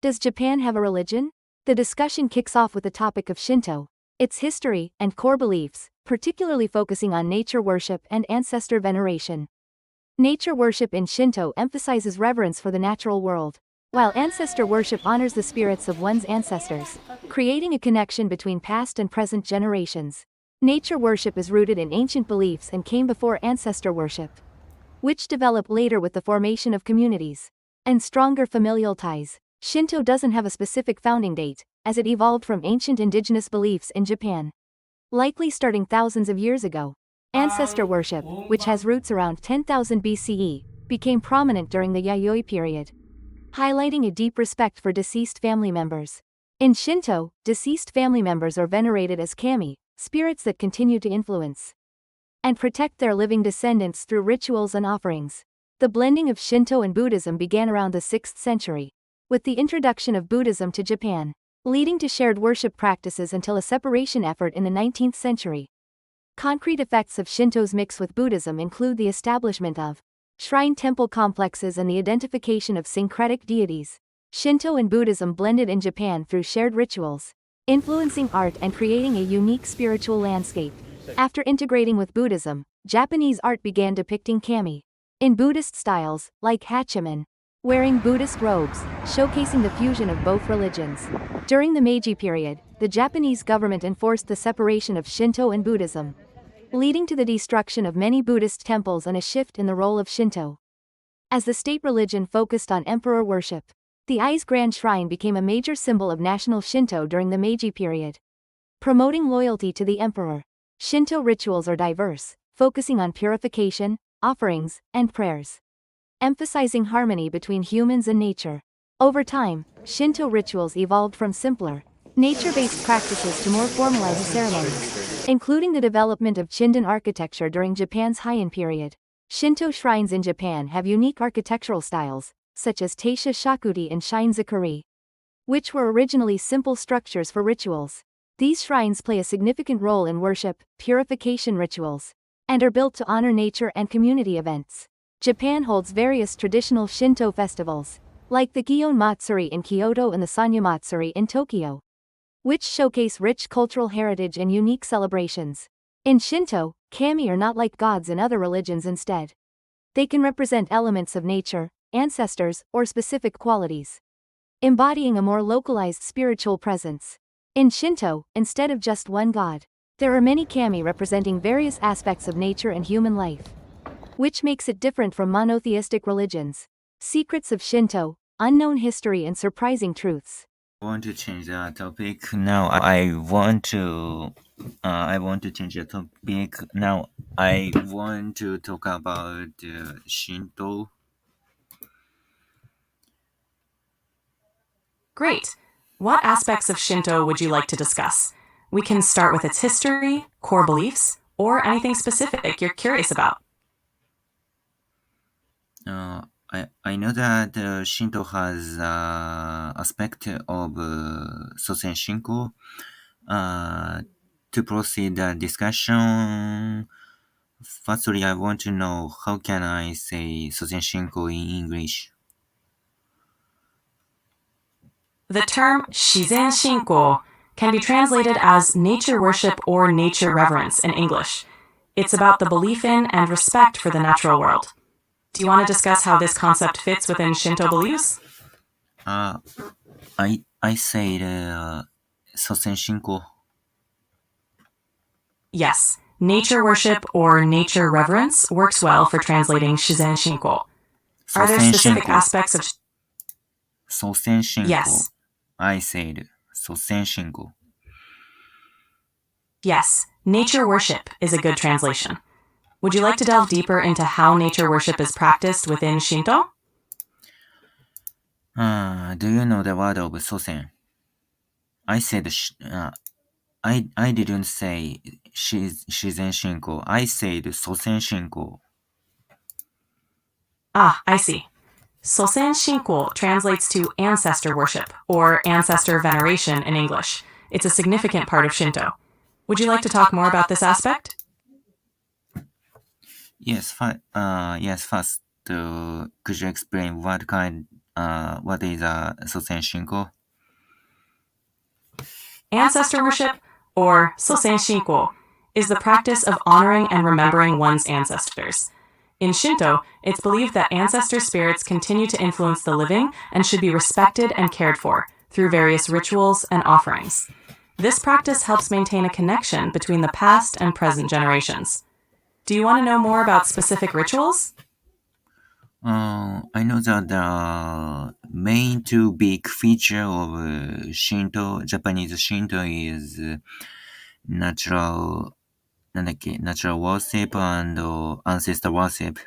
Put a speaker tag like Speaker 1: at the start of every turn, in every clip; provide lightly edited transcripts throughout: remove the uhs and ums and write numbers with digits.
Speaker 1: Does Japan have a religion? The discussion kicks off with the topic of Shinto, its history and core beliefs, particularly focusing on nature worship and ancestor veneration. Nature worship in Shinto emphasizes reverence for the natural world, while ancestor worship honors the spirits of one's ancestors, creating a connection between past and present generations. Nature worship is rooted in ancient beliefs and came before ancestor worship, which developed later with the formation of communities and stronger familial ties. Shinto doesn't have a specific founding date, as it evolved from ancient indigenous beliefs in Japan, likely starting thousands of years ago. Ancestor worship, which has roots around 10,000 BCE, became prominent during the Yayoi period, highlighting a deep respect for deceased family members. In Shinto, deceased family members are venerated as kami, spirits that continue to influence and protect their living descendants through rituals and offerings. The blending of Shinto and Buddhism began around the 6th century, with the introduction of Buddhism to Japan, leading to shared worship practices until a separation effort in the 19th century. Concrete effects of Shinto's mix with Buddhism include the establishment of shrine temple complexes and the identification of syncretic deities. Shinto and Buddhism blended in Japan through shared rituals, influencing art and creating a unique spiritual landscape. After integrating with Buddhism, Japanese art began depicting kami in Buddhist styles, like hachiman, wearing Buddhist robes, showcasing the fusion of both religions. During the Meiji period, the Japanese government enforced the separation of Shinto and Buddhism, leading to the destruction of many Buddhist temples and a shift in the role of Shinto as the state religion focused on emperor worship. The Ai's Grand Shrine became a major symbol of national Shinto during the Meiji period, promoting loyalty to the emperor. Shinto rituals are diverse, focusing on purification, offerings, and prayers, emphasizing harmony between humans and nature. Over time, Shinto rituals evolved from simpler, nature-based practices to more formalized ceremonies, including the development of Shindan architecture during Japan's Heian period. Shinto shrines in Japan have unique architectural styles, such as Taisha Shakuti and Shinzakuri, which were originally simple structures for rituals. These shrines play a significant role in worship, purification rituals, and are built to honor nature and community events. Japan holds various traditional Shinto festivals, like the Gion Matsuri in Kyoto and the Sanya Matsuri in Tokyo, which showcase rich cultural heritage and unique celebrations. In Shinto, kami are not like gods in other religions. Instead, they can represent elements of nature, ancestors, or specific qualities, embodying a more localized spiritual presence. In Shinto, instead of just one god, there are many kami representing various aspects of nature and human life, which makes it different from monotheistic religions. Secrets of Shinto, unknown history and surprising truths.
Speaker 2: I want to change the topic now. I want to change the topic now. I want to talk about Shinto.
Speaker 3: Great. What aspects of Shinto would you like to discuss? We can start with its history, core beliefs, or anything specific you're curious about.
Speaker 2: I know that Shinto has aspect of Sosen Shinko. To proceed the discussion, firstly, I want to know how can I say Sosen Shinko in English?
Speaker 3: The term Shizen Shinko can be translated as nature worship or nature reverence in English. It's about the belief in and respect for the natural world. Do you want to discuss how this concept fits within Shinto beliefs?
Speaker 2: I said Sosen Shinko.
Speaker 3: Yes, nature worship or nature reverence works well for translating Shizen Shinko. Are there
Speaker 2: Sosen
Speaker 3: specific
Speaker 2: Shinko.
Speaker 3: aspects of...
Speaker 2: Sosen Shinko.
Speaker 3: Yes.
Speaker 2: I said Sosen Shinko.
Speaker 3: Yes, nature worship is a good translation. Would you like to delve deeper into how nature worship is practiced within Shinto?
Speaker 2: Do you know the word of Sosen? I said I didn't say Shizen Shinko. I said Sosen Shinko.
Speaker 3: Ah, I see. Sosen Shinko translates to ancestor worship or ancestor veneration in English. It's a significant part of Shinto. Would you like to talk more about this aspect?
Speaker 2: Yes, first, could you explain what kind what is a 祖先信仰?
Speaker 3: Ancestor worship, or 祖先信仰, is the practice of honoring and remembering one's ancestors. In Shinto, it's believed that ancestor spirits continue to influence the living and should be respected and cared for through various rituals and offerings. This practice helps maintain a connection between the past and present generations. Do you want to know more about specific rituals?
Speaker 2: I know that the main two big feature of Shinto, Japanese Shinto, is natural worship and ancestor worship.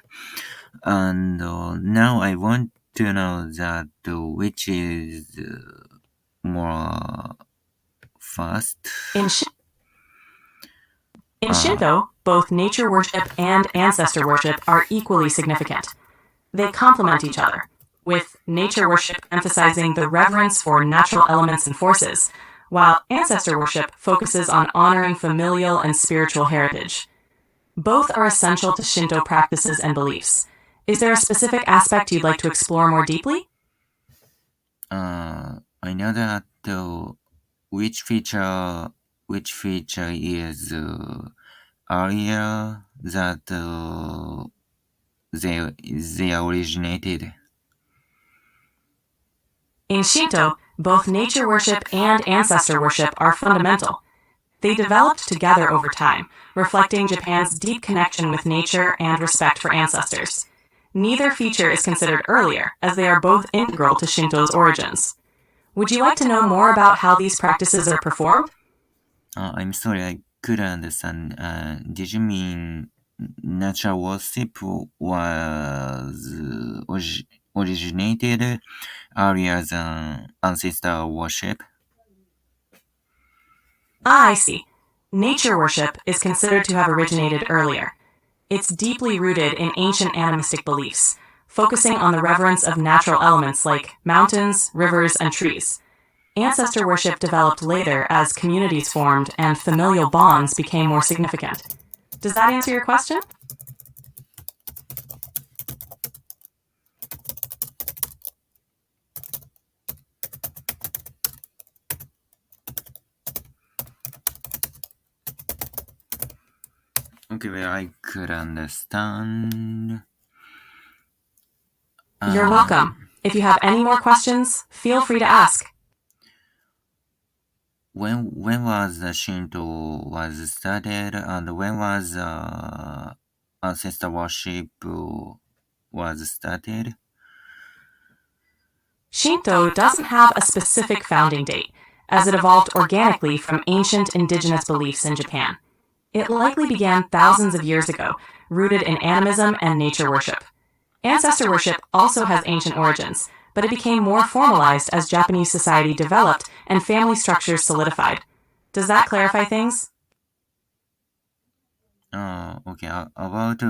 Speaker 2: And now I want to know that which is more fast.
Speaker 3: In Shinto, both nature worship and ancestor worship are equally significant. They complement each other, with nature worship emphasizing the reverence for natural elements and forces, while ancestor worship focuses on honoring familial and spiritual heritage. Both are essential to Shinto practices and beliefs. Is there a specific aspect you'd like to explore more deeply?
Speaker 2: I know that which feature is earlier that they originated.
Speaker 3: In Shinto, both nature worship and ancestor worship are fundamental. They developed together over time, reflecting Japan's deep connection with nature and respect for ancestors. Neither feature is considered earlier, as they are both integral to Shinto's origins. Would you like to know more about how these practices are performed?
Speaker 2: I'm sorry, I couldn't understand. Did you mean natural worship was originated earlier than ancestor worship?
Speaker 3: I see. Nature worship is considered to have originated earlier. It's deeply rooted in ancient animistic beliefs, focusing on the reverence of natural elements like mountains, rivers, and trees. Ancestor worship developed later as communities formed and familial bonds became more significant. Does that answer your question?
Speaker 2: Okay, well, I could understand.
Speaker 3: You're welcome. If you have any more questions, feel free to ask.
Speaker 2: When was the Shinto was started, and when was ancestor worship was started?
Speaker 3: Shinto doesn't have a specific founding date, as it evolved organically from ancient indigenous beliefs in Japan. It likely began thousands of years ago, rooted in animism and nature worship. Ancestor worship also has ancient origins, but it became more formalized as Japanese society developed and family structures solidified. Does that clarify things?
Speaker 2: Okay. About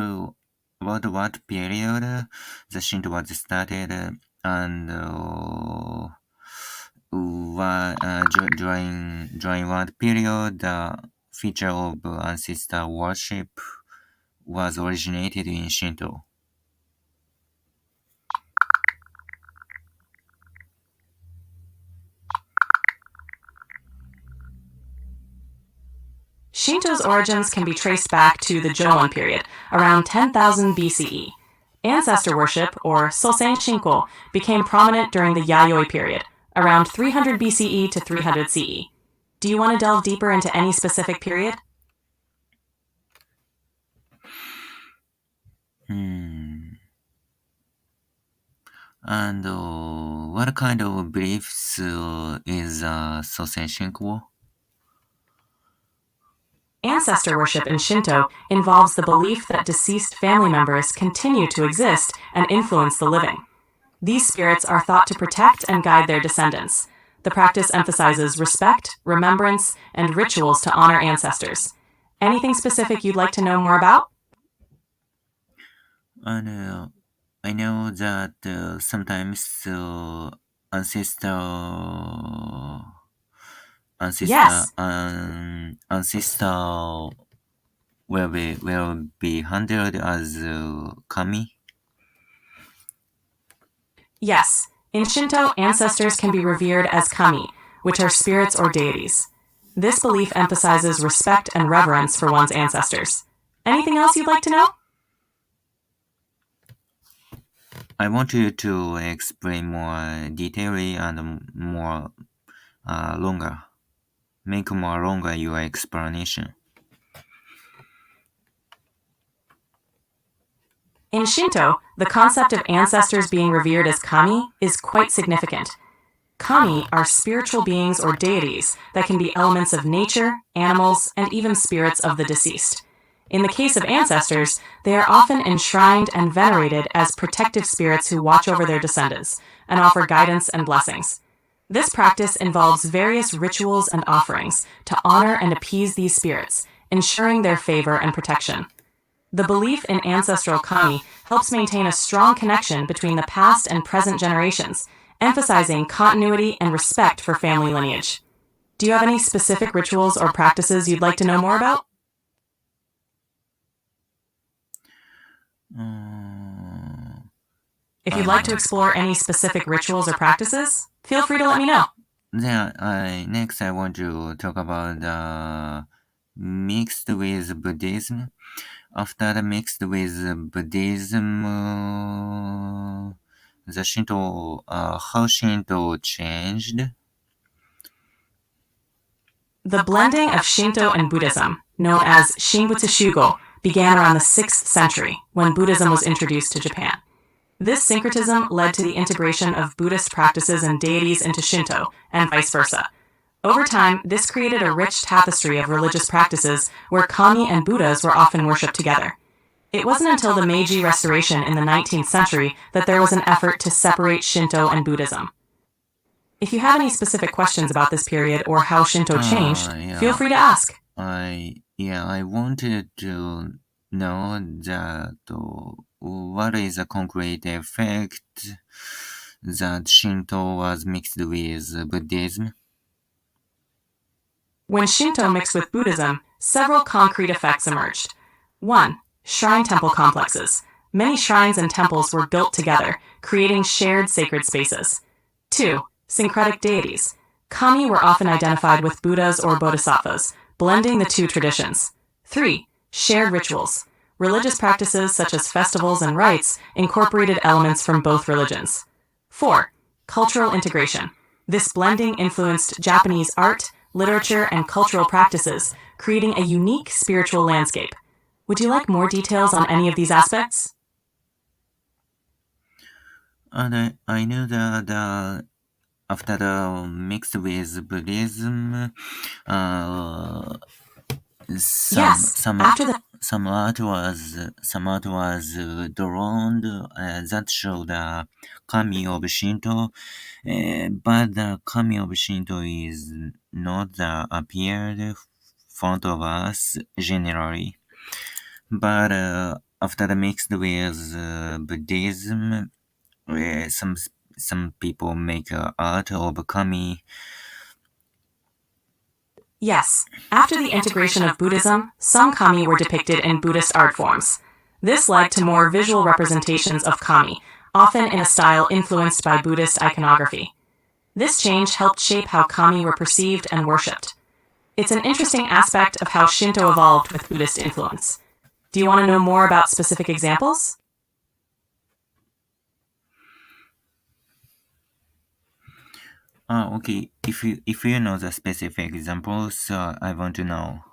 Speaker 2: what period the Shinto was started, and during what period the feature of ancestor worship was originated in Shinto?
Speaker 3: Shinto's origins can be traced back to the Joan period, around 10,000 BCE. Ancestor worship, or Sosen Shinko, became prominent during the Yayoi period, around 300 BCE to 300 CE. Do you want to delve deeper into any specific period?
Speaker 2: And what kind of beliefs is Sosen Shinko?
Speaker 3: Ancestor worship in Shinto involves the belief that deceased family members continue to exist and influence the living. These spirits are thought to protect and guide their descendants. The practice emphasizes respect, remembrance, and rituals to honor ancestors. Anything specific you'd like to know more about?
Speaker 2: And I know that sometimes ancestor
Speaker 3: Yes.
Speaker 2: Ancestor will be handled as kami.
Speaker 3: Yes, In Shinto, ancestors can be revered as kami, which are spirits or deities. This belief emphasizes respect and reverence for one's ancestors. Anything else you'd like to know?
Speaker 2: I want you to explain more detailedly and more longer. Make more longer your explanation.
Speaker 3: In Shinto, the concept of ancestors being revered as kami is quite significant. Kami are spiritual beings or deities that can be elements of nature, animals, and even spirits of the deceased. In the case of ancestors, they are often enshrined and venerated as protective spirits who watch over their descendants and offer guidance and blessings. This practice involves various rituals and offerings to honor and appease these spirits, ensuring their favor and protection. The belief in ancestral kami helps maintain a strong connection between the past and present generations, emphasizing continuity and respect for family lineage. Do you have any specific rituals or practices you'd like to know more about? If you'd like to explore any specific rituals or practices, feel free to let me know.
Speaker 2: Then next I want to talk about mixed with Buddhism. After the mixed with Buddhism, the Shinto, how Shinto changed?
Speaker 3: The blending of Shinto and Buddhism, known as Shinbutsu Shugo, began around the 6th century when Buddhism was introduced to Japan. This syncretism led to the integration of Buddhist practices and deities into Shinto, and vice versa. Over time, this created a rich tapestry of religious practices where kami and Buddhas were often worshipped together. It wasn't until the Meiji Restoration in the 19th century that there was an effort to separate Shinto and Buddhism. If you have any specific questions about this period or how Shinto changed, feel free to ask.
Speaker 2: I wanted to know that what is the concrete effect that Shinto was mixed with Buddhism?
Speaker 3: When Shinto mixed with Buddhism, several concrete effects emerged. 1. Shrine temple complexes. Many shrines and temples were built together, creating shared sacred spaces. 2. Syncretic deities. Kami were often identified with Buddhas or Bodhisattvas, blending the two traditions. 3. Shared rituals. Religious practices such as festivals and rites incorporated elements from both religions. 4. Cultural integration. This blending influenced Japanese art, literature, and cultural practices, creating a unique spiritual landscape. Would you like more details on any of these aspects?
Speaker 2: And I know that after the mixed with Buddhism, some art was drawn that showed the kami of Shinto, but the kami of Shinto is not the appeared front of us generally. But after the mixed with Buddhism, some people make art of kami.
Speaker 3: Yes, after the integration of Buddhism, some kami were depicted in Buddhist art forms. This led to more visual representations of kami, often in a style influenced by Buddhist iconography. This change helped shape how kami were perceived and worshipped. It's an interesting aspect of how Shinto evolved with Buddhist influence. Do you want to know more about specific examples?
Speaker 2: Okay. If you know the specific examples, I want to know.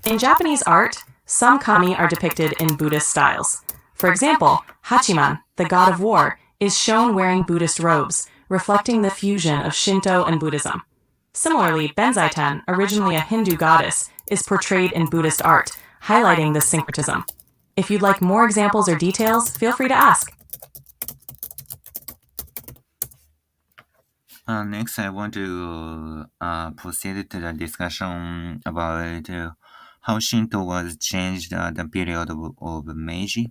Speaker 3: In Japanese art, some kami are depicted in Buddhist styles. For example, Hachiman, the god of war, is shown wearing Buddhist robes, reflecting the fusion of Shinto and Buddhism. Similarly, Benzaiten, originally a Hindu goddess, is portrayed in Buddhist art, highlighting this syncretism. If you'd like more examples or details, feel free to ask.
Speaker 2: Next, I want to proceed to the discussion about how Shinto was changed at the period of Meiji.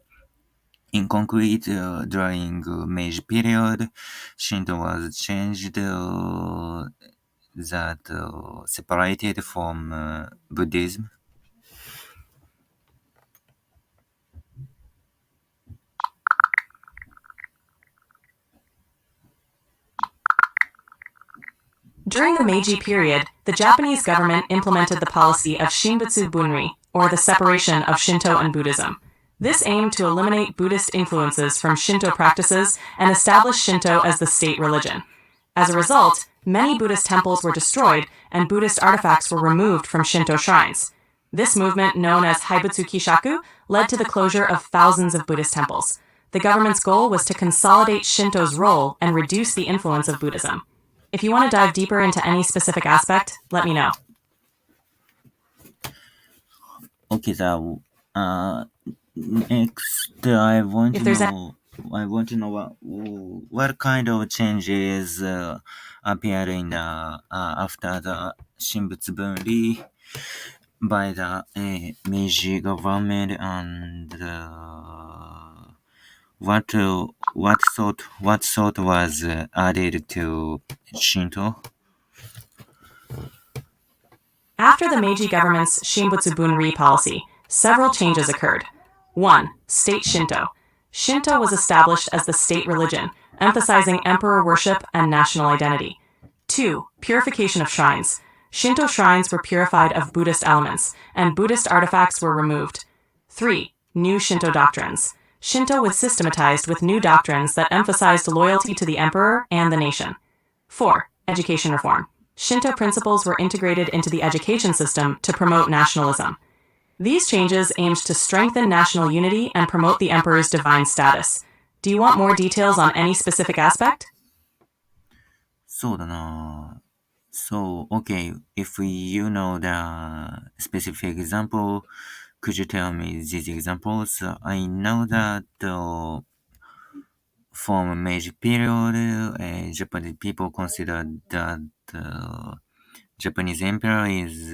Speaker 2: In concrete, during Meiji period, Shinto was changed that separated from Buddhism.
Speaker 3: During the Meiji period, the Japanese government implemented the policy of Shinbutsu Bunri, or the separation of Shinto and Buddhism. This aimed to eliminate Buddhist influences from Shinto practices and establish Shinto as the state religion. As a result, many Buddhist temples were destroyed and Buddhist artifacts were removed from Shinto shrines. This movement, known as Haibutsu Kishaku, led to the closure of thousands of Buddhist temples. The government's goal was to consolidate Shinto's role and reduce the influence of Buddhism. If you want to dive deeper into any specific aspect, let me know.
Speaker 2: Okay, next I want
Speaker 3: If
Speaker 2: to
Speaker 3: there's
Speaker 2: know what kind of changes appeared in the after the Shinbutsu Bunri by the Meiji government, and what sort was added to Shinto?
Speaker 3: After the Meiji government's Shinbutsu Bunri policy, several changes occurred. 1. State Shinto. Shinto was established as the state religion, emphasizing emperor worship and national identity. 2. Purification of shrines. Shinto shrines were purified of Buddhist elements, and Buddhist artifacts were removed. 3. New Shinto doctrines. Shinto was systematized with new doctrines that emphasized loyalty to the emperor and the nation. 4. Education reform. Shinto principles were integrated into the education system to promote nationalism. These changes aimed to strengthen national unity and promote the emperor's divine status. Do you want more details on any specific aspect?
Speaker 2: そうだな. So, okay, if you know the specific example, could you tell me these examples? I know that from Meiji period, Japanese people consider that Japanese emperor is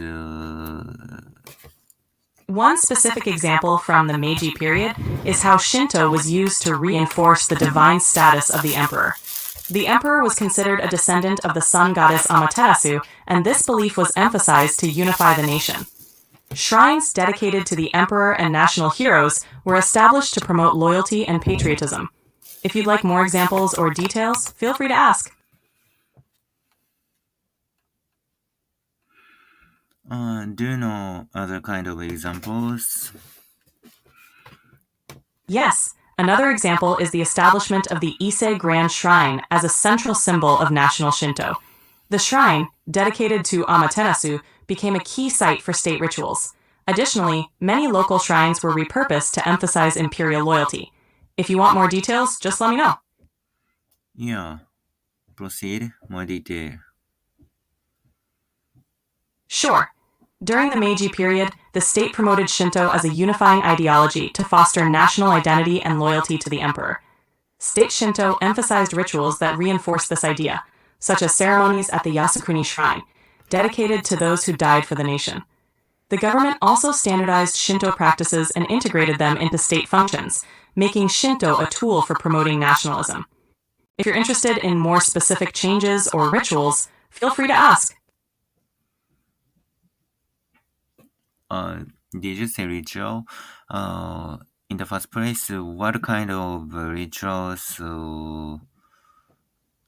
Speaker 3: One specific example from the Meiji period is how Shinto was used to reinforce the divine status of the emperor. The emperor was considered a descendant of the sun goddess Amaterasu, and this belief was emphasized to unify the nation. Shrines dedicated to the emperor and national heroes were established to promote loyalty and patriotism. If you'd like more examples or details, feel free to ask.
Speaker 2: Do you know other kind of examples?
Speaker 3: Yes, another example is the establishment of the Ise Grand Shrine as a central symbol of national Shinto. The shrine, dedicated to Amaterasu, became a key site for state rituals. Additionally, many local shrines were repurposed to emphasize imperial loyalty. If you want more details, just let me know.
Speaker 2: Yeah, proceed, more detail.
Speaker 3: Sure. During the Meiji period, the state promoted Shinto as a unifying ideology to foster national identity and loyalty to the emperor. State Shinto emphasized rituals that reinforced this idea, such as ceremonies at the Yasukuni Shrine, dedicated to those who died for the nation. The government also standardized Shinto practices and integrated them into state functions, making Shinto a tool for promoting nationalism. If you're interested in more specific changes or rituals, feel free to ask.
Speaker 2: Did you say ritual? In the first place, what kind of rituals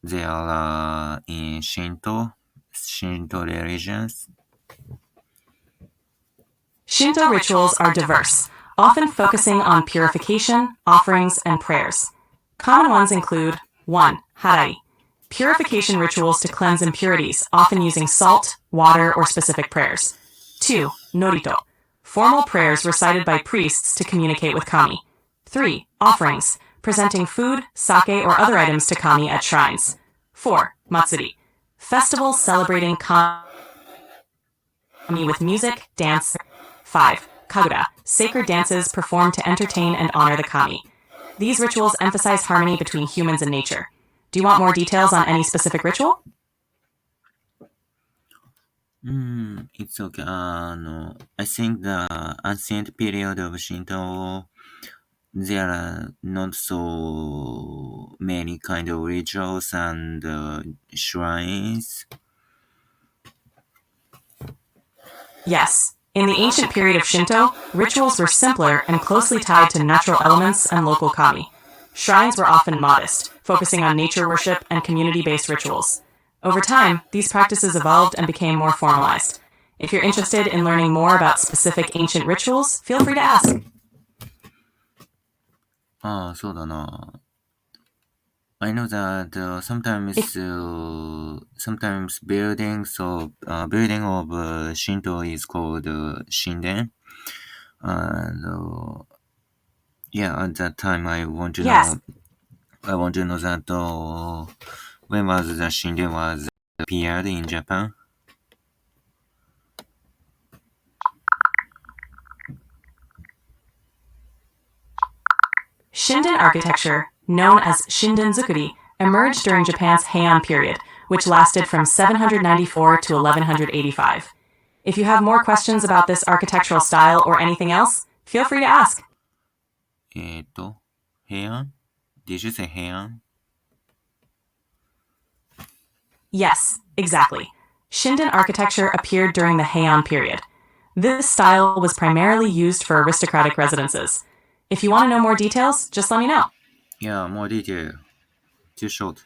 Speaker 2: there are in Shinto religions?
Speaker 3: Shinto rituals are diverse, often focusing on purification, offerings, and prayers. Common ones include 1. Harai. Purification rituals to cleanse impurities, often using salt, water, or specific prayers. 2. Norito. Formal prayers recited by priests to communicate with kami. 3. Offerings. Presenting food, sake, or other items to kami at shrines. 4. Matsuri. Festivals celebrating kami with music, dance. 5. Kagura. Sacred dances performed to entertain and honor the kami. These rituals emphasize harmony between humans and nature. Do you want more details on any specific ritual?
Speaker 2: It's okay. I think the ancient period of Shinto, there are not so many kind of rituals and shrines.
Speaker 3: Yes. In the ancient period of Shinto, rituals were simpler and closely tied to natural elements and local kami. Shrines were often modest, focusing on nature worship and community-based rituals. Over time, these practices evolved and became more formalized. If you're interested in learning more about specific ancient rituals, feel free to ask.
Speaker 2: ああ、そうだな。I know that sometimes building of Shinto is called Shinden. And yeah, at that time I want to
Speaker 3: Yes.
Speaker 2: know that when was the Shinden was appeared in Japan?
Speaker 3: Shinden architecture, known as Shinden-zukuri, emerged during Japan's Heian period, which lasted from 794 to 1185. If you have more questions about this architectural style or anything else, feel free to ask.
Speaker 2: 平安? Did you say 平安?
Speaker 3: Yes, exactly. Shinden architecture appeared during the Heian period. This style was primarily used for aristocratic residences. If you want to know more details, just let me know.
Speaker 2: Yeah, more detail. Too short.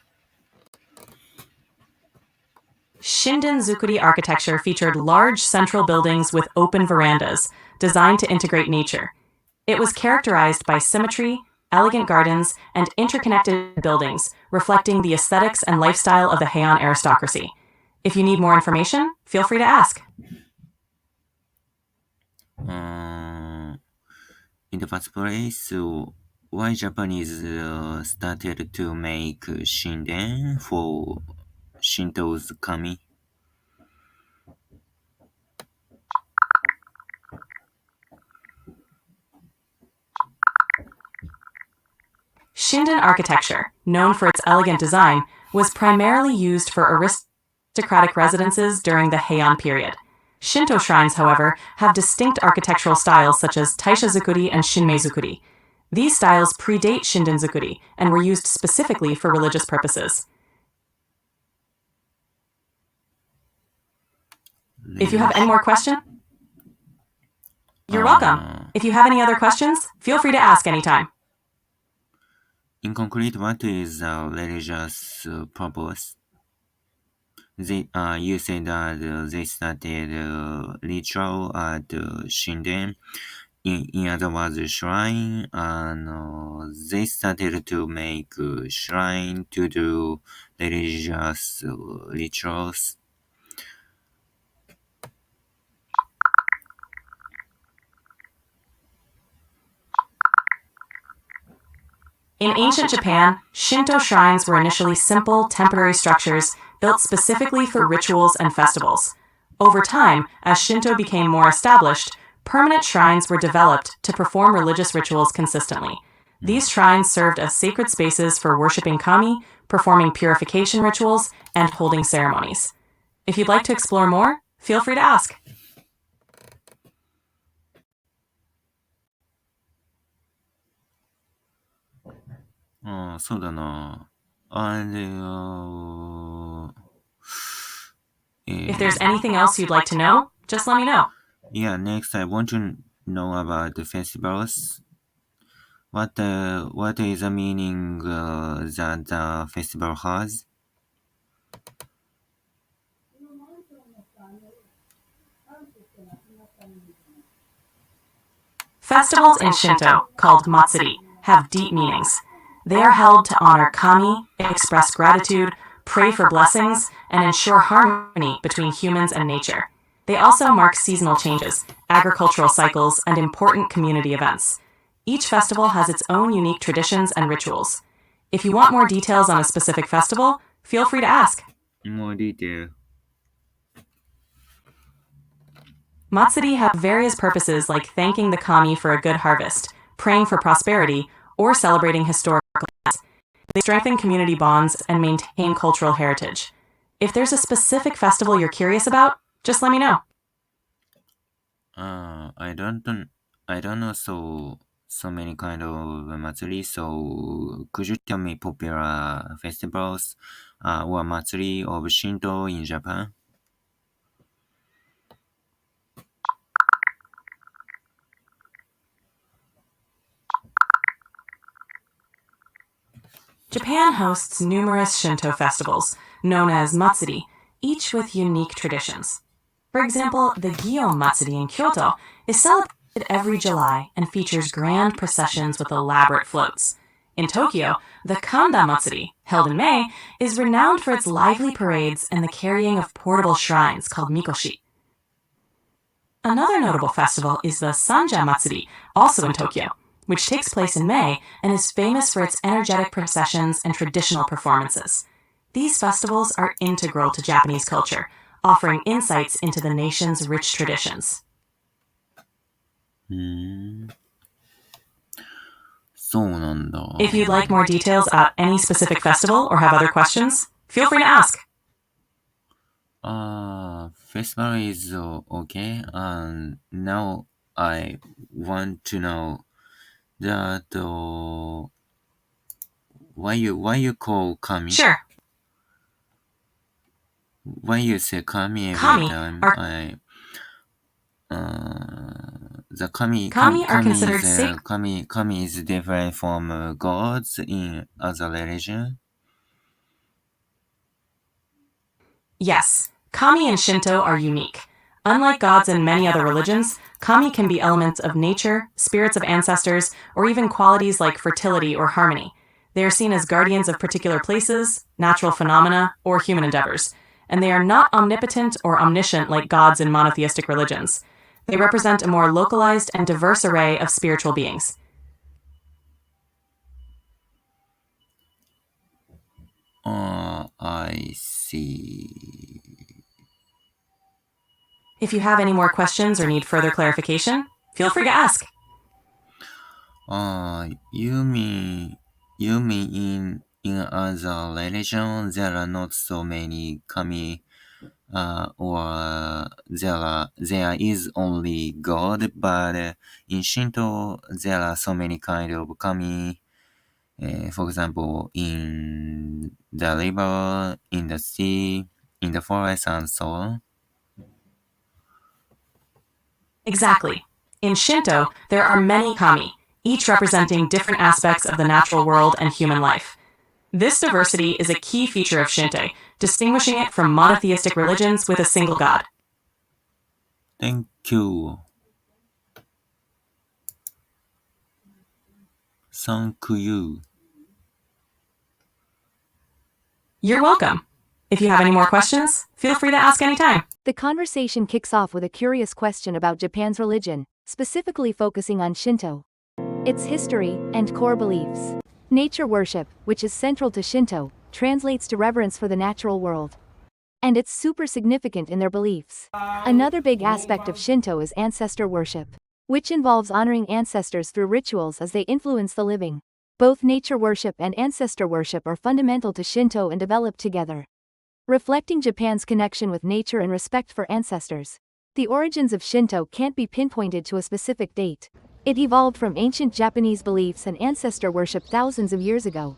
Speaker 3: Shinden-zukuri architecture featured large central buildings with open verandas, designed to integrate nature. It was characterized by symmetry, elegant gardens, and interconnected buildings, reflecting the aesthetics and lifestyle of the Heian aristocracy. If you need more information, feel free to ask.
Speaker 2: In the first place, why Japanese started to make shinden for Shinto's kami?
Speaker 3: Shinden architecture, known for its elegant design, was primarily used for aristocratic residences during the Heian period. Shinto shrines, however, have distinct architectural styles such as Taisha-zukuri and Shinmei-zukuri. These styles predate Shinden-zukuri and were used specifically for religious purposes. If you have any more questions, you're welcome. If you have any other questions, feel free to ask anytime.
Speaker 2: In concrete, what is the religious purpose? You said that they started ritual at Shinden. In other words, shrine, and they started to make shrine to do religious rituals.
Speaker 3: In ancient Japan, Shinto shrines were initially simple, temporary structures built specifically for rituals and festivals. Over time, as Shinto became more established, permanent shrines were developed to perform religious rituals consistently. These shrines served as sacred spaces for worshipping kami, performing purification rituals, and holding ceremonies. If you'd like to explore more, feel free to ask.
Speaker 2: Soだな. And
Speaker 3: If there's anything else you'd like to know, just let me know.
Speaker 2: yeah, next I want to know about the festivals. What is the meaning that the festival has?
Speaker 3: Festivals in Shinto, called matsuri, have deep meanings. They are held to honor kami, express gratitude, pray for blessings, and ensure harmony between humans and nature. They also mark seasonal changes, agricultural cycles, and important community events. Each festival has its own unique traditions and rituals. If you want more details on a specific festival, feel free to ask.
Speaker 2: More detail.
Speaker 3: Matsuri have various purposes like thanking the kami for a good harvest, praying for prosperity, or celebrating historical events. They strengthen community bonds and maintain cultural heritage. If there's a specific festival you're curious about, just let me know.
Speaker 2: I don't know so many kind of matsuri, so could you tell me popular festivals or matsuri of Shinto in Japan?
Speaker 3: Japan hosts numerous Shinto festivals, known as matsuri, each with unique traditions. For example, the Gion Matsuri in Kyoto is celebrated every July and features grand processions with elaborate floats. In Tokyo, the Kanda Matsuri, held in May, is renowned for its lively parades and the carrying of portable shrines called mikoshi. Another notable festival is the Sanja Matsuri, also in Tokyo, which takes place in May and is famous for its energetic processions and traditional performances. These festivals are integral to Japanese culture, offering insights into the nation's rich traditions.
Speaker 2: そうなんだ。
Speaker 3: If you'd like more details about any specific festival or have other questions, feel free to ask.
Speaker 2: Festival is okay. Now I want to know that why you call kami?
Speaker 3: Sure.
Speaker 2: Why you say kami every
Speaker 3: Kami
Speaker 2: time?
Speaker 3: are-
Speaker 2: The kami
Speaker 3: are considered
Speaker 2: is,
Speaker 3: sacred.
Speaker 2: Kami is different from gods in other religion.
Speaker 3: Yes, kami and Shinto are unique. Unlike gods in many other religions, kami can be elements of nature, spirits of ancestors, or even qualities like fertility or harmony. They are seen as guardians of particular places, natural phenomena, or human endeavors, and they are not omnipotent or omniscient like gods in monotheistic religions. They represent a more localized and diverse array of spiritual beings.
Speaker 2: I see.
Speaker 3: If you have any more questions or need further clarification, feel free to ask.
Speaker 2: You mean in other religions there are not so many kami, or there is only God, but in Shinto there are so many kind of kami. For example, in the river, in the sea, in the forest, and so on.
Speaker 3: Exactly. In Shinto, there are many kami, each representing different aspects of the natural world and human life. This diversity is a key feature of Shinto, distinguishing it from monotheistic religions with a single god.
Speaker 2: Thank you. Thank you.
Speaker 3: You're welcome. If you have any more questions, feel free to ask anytime.
Speaker 1: The conversation kicks off with a curious question about Japan's religion, specifically focusing on Shinto, its history, and core beliefs. Nature worship, which is central to Shinto, translates to reverence for the natural world. And it's super significant in their beliefs. Another big aspect of Shinto is ancestor worship, which involves honoring ancestors through rituals as they influence the living. Both nature worship and ancestor worship are fundamental to Shinto and develop together, reflecting Japan's connection with nature and respect for ancestors. The origins of Shinto can't be pinpointed to a specific date. It evolved from ancient Japanese beliefs and ancestor worship thousands of years ago.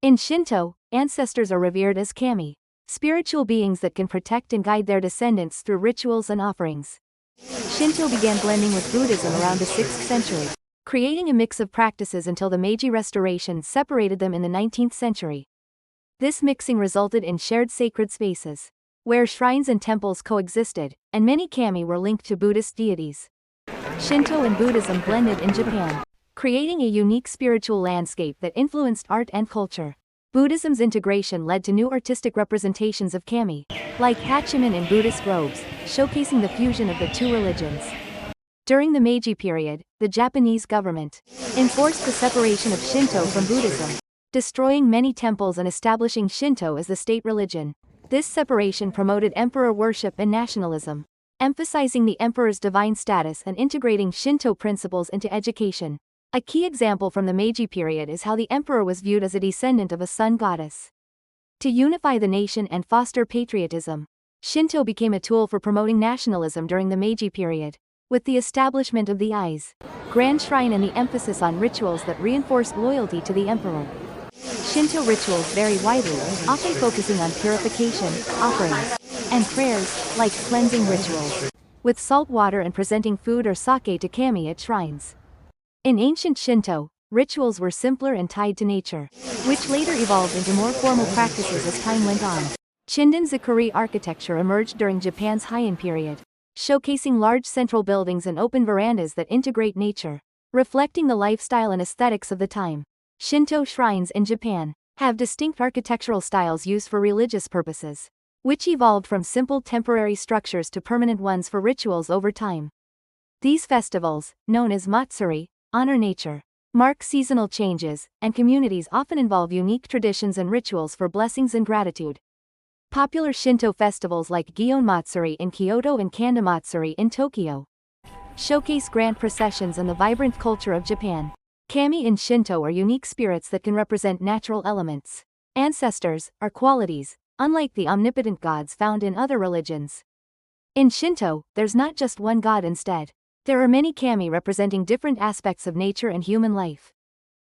Speaker 1: In Shinto, ancestors are revered as kami, spiritual beings that can protect and guide their descendants through rituals and offerings. Shinto began blending with Buddhism around the 6th century, creating a mix of practices until the Meiji Restoration separated them in the 19th century. This mixing resulted in shared sacred spaces, where shrines and temples coexisted, and many kami were linked to Buddhist deities. Shinto and Buddhism blended in Japan, creating a unique spiritual landscape that influenced art and culture. Buddhism's integration led to new artistic representations of kami, like hachiman in Buddhist robes, showcasing the fusion of the two religions. During the Meiji period, the Japanese government enforced the separation of Shinto from Buddhism, destroying many temples and establishing Shinto as the state religion. This separation promoted emperor worship and nationalism, emphasizing the emperor's divine status and integrating Shinto principles into education. A key example from the Meiji period is how the emperor was viewed as a descendant of a sun goddess. To unify the nation and foster patriotism, Shinto became a tool for promoting nationalism during the Meiji period. With the establishment of the Grand Shrine and the emphasis on rituals that reinforced loyalty to the emperor. Shinto rituals vary widely, often focusing on purification, offerings, and prayers, like cleansing rituals, with salt water and presenting food or sake to kami at shrines. In ancient Shinto, rituals were simpler and tied to nature, which later evolved into more formal practices as time went on. Shinto-zukuri architecture emerged during Japan's Heian period, showcasing large central buildings and open verandas that integrate nature, reflecting the lifestyle and aesthetics of the time. Shinto shrines in Japan have distinct architectural styles used for religious purposes, which evolved from simple temporary structures to permanent ones for rituals over time. These festivals, known as matsuri, honor nature, mark seasonal changes, and communities often involve unique traditions and rituals for blessings and gratitude. Popular Shinto festivals like Gion Matsuri in Kyoto and Kanda Matsuri in Tokyo showcase grand processions and the vibrant culture of Japan. Kami in Shinto are unique spirits that can represent natural elements. Ancestors are qualities, unlike the omnipotent gods found in other religions. In Shinto, there's not just one god instead. There are many kami representing different aspects of nature and human life,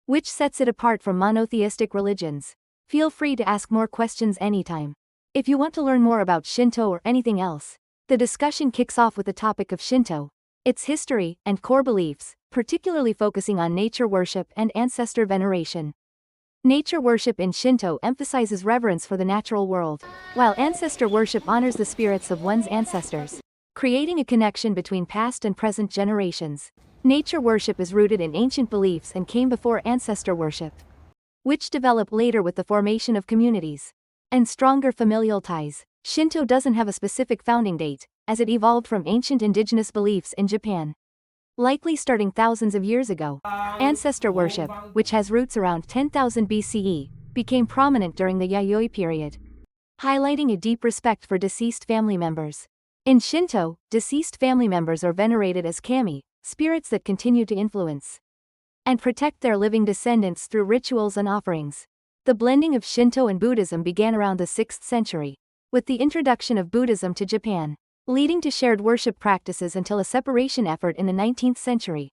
Speaker 1: which sets it apart from monotheistic religions. Feel free to ask more questions anytime. If you want to learn more about Shinto or anything else, the discussion kicks off with the topic of Shinto, its history and core beliefs, particularly focusing on nature worship and ancestor veneration. Nature worship in Shinto emphasizes reverence for the natural world, while ancestor worship honors the spirits of one's ancestors, creating a connection between past and present generations. Nature worship is rooted in ancient beliefs and came before ancestor worship, which developed later with the formation of communities and stronger familial ties. Shinto doesn't have a specific founding date, as it evolved from ancient indigenous beliefs in Japan, likely starting thousands of years ago. Ancestor worship, which has roots around 10,000 BCE, became prominent during the Yayoi period, highlighting a deep respect for deceased family members. In Shinto, deceased family members are venerated as kami, spirits that continue to influence and protect their living descendants through rituals and offerings. The blending of Shinto and Buddhism began around the 6th century, with the introduction of Buddhism to Japan, leading to shared worship practices until a separation effort in the 19th century.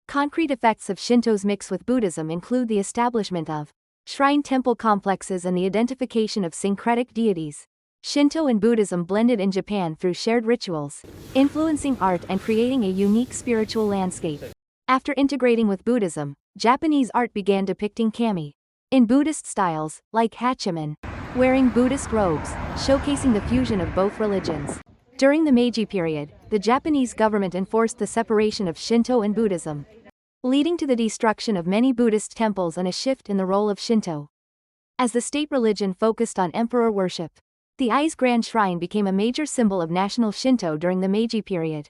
Speaker 1: Concrete effects of Shinto's mix with Buddhism include the establishment of shrine temple complexes and the identification of syncretic deities. Shinto and Buddhism blended in Japan through shared rituals, influencing art and creating a unique spiritual landscape. After integrating with Buddhism, Japanese art began depicting kami in Buddhist styles, like hachiman, wearing Buddhist robes, showcasing the fusion of both religions. During the Meiji period, the Japanese government enforced the separation of Shinto and Buddhism, leading to the destruction of many Buddhist temples and a shift in the role of Shinto as the state religion focused on emperor worship. The Ai's Grand Shrine became a major symbol of national Shinto during the Meiji period,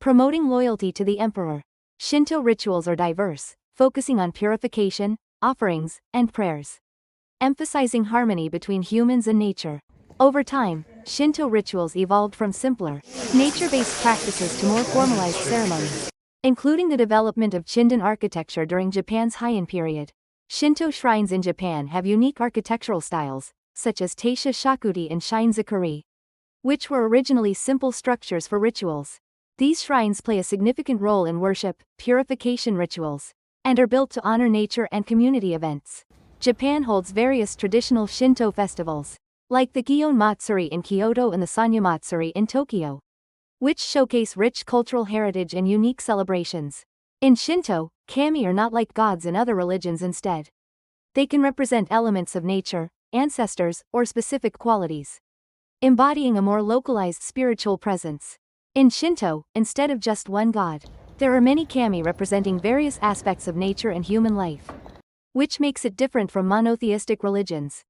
Speaker 1: promoting loyalty to the emperor. Shinto rituals are diverse, focusing on purification, offerings, and prayers, emphasizing harmony between humans and nature. Over time, Shinto rituals evolved from simpler, nature-based practices to more formalized ceremonies, including the development of Shinto architecture during Japan's Heian period. Shinto shrines in Japan have unique architectural styles, such as Taisha Shakuti and Shinzukuri, which were originally simple structures for rituals. These shrines play a significant role in worship, purification rituals, and are built to honor nature and community events. Japan holds various traditional Shinto festivals, like the Gion Matsuri in Kyoto and the Sanya Matsuri in Tokyo, which showcase rich cultural heritage and unique celebrations. In Shinto, kami are not like gods in other religions instead. They can represent elements of nature, ancestors, or specific qualities, embodying a more localized spiritual presence. In Shinto, instead of just one god, there are many kami representing various aspects of nature and human life, which makes it different from monotheistic religions.